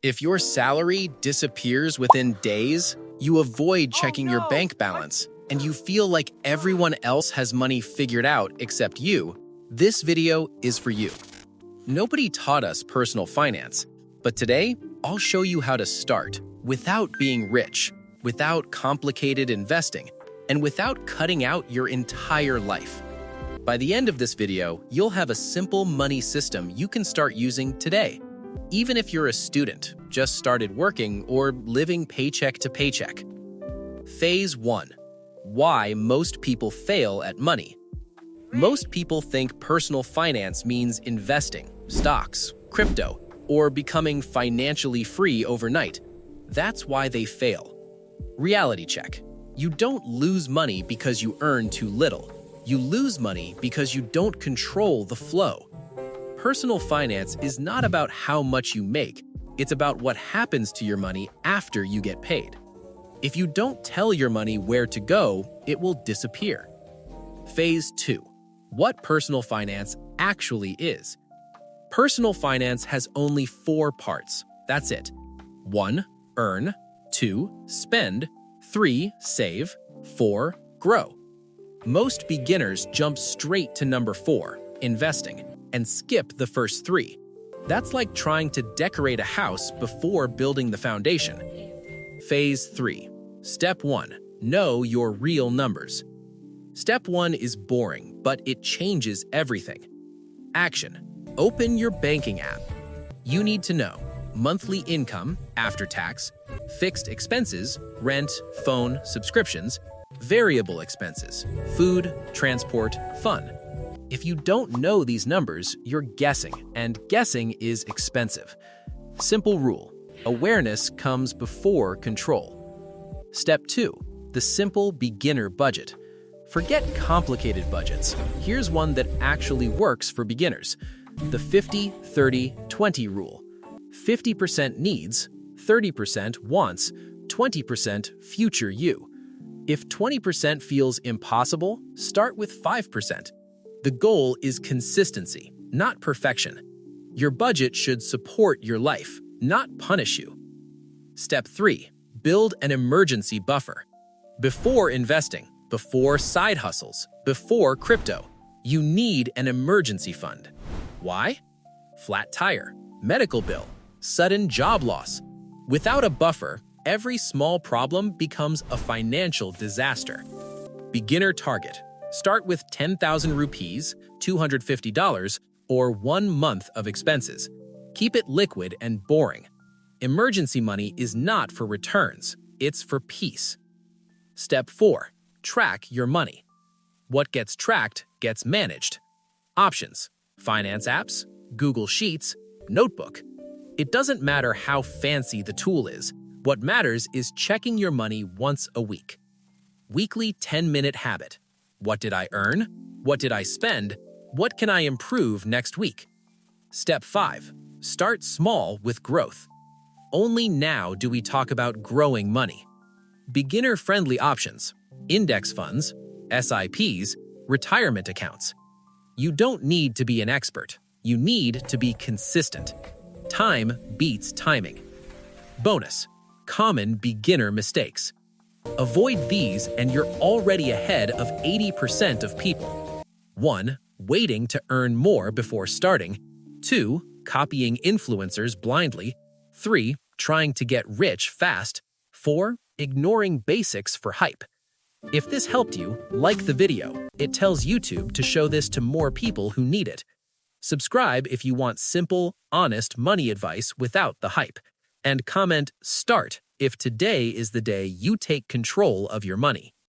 If your salary disappears within days, you avoid checking your bank balance, and you feel like everyone else has money figured out except you, this video is for you. Nobody taught us personal finance, but today I'll show you how to start without being rich, without complicated investing, and without cutting out your entire life. By the end of this video, you'll have a simple money system you can start using today. Even if you're a student, just started working, or living paycheck to paycheck. Phase 1. Why most people fail at money. Most people think personal finance means investing, stocks, crypto, or becoming financially free overnight. That's why they fail. Reality check. You don't lose money because you earn too little. You lose money because you don't control the flow. Personal finance is not about how much you make, it's about what happens to your money after you get paid. If you don't tell your money where to go, it will disappear. Phase 2. What personal finance actually is. Personal finance has only 4 parts. That's it. 1. Earn. 2. Spend. 3. Save. 4. Grow. Most beginners jump straight to number 4, investing, and skip the first 3. That's like trying to decorate a house before building the foundation. Phase 3. Step 1. Know your real numbers. Step 1 is boring, but it changes everything. Action. Open your banking app. You need to know monthly income, after tax, fixed expenses, rent, phone, subscriptions, variable expenses, food, transport, fun. If you don't know these numbers, you're guessing, and guessing is expensive. Simple rule: awareness comes before control. Step 2. The simple beginner budget. Forget complicated budgets. Here's one that actually works for beginners. The 50-30-20 rule. 50% needs, 30% wants, 20% future you. If 20% feels impossible, start with 5%. The goal is consistency, not perfection. Your budget should support your life, not punish you. Step 3. Build an emergency buffer. Before investing, before side hustles, before crypto, you need an emergency fund. Why? Flat tire, medical bill, sudden job loss. Without a buffer, every small problem becomes a financial disaster. Beginner target. Start with 10,000 rupees, $250, or 1 month of expenses. Keep it liquid and boring. Emergency money is not for returns, it's for peace. Step 4. Track your money. What gets tracked gets managed. Options: finance apps, Google Sheets, notebook. It doesn't matter how fancy the tool is. What matters is checking your money once a week. Weekly 10-minute habit. What did I earn? What did I spend? What can I improve next week? Step 5. Start small with growth. Only now do we talk about growing money. Beginner-friendly options: index funds, SIPs, retirement accounts. You don't need to be an expert. You need to be consistent. Time beats timing. Bonus: common beginner mistakes. Avoid these and you're already ahead of 80% of people. 1. Waiting to earn more before starting. 2. Copying influencers blindly. 3. Trying to get rich fast. 4. Ignoring basics for hype. If this helped you, like the video. It tells YouTube to show this to more people who need it. Subscribe if you want simple, honest money advice without the hype. And comment "Start" if today is the day you take control of your money.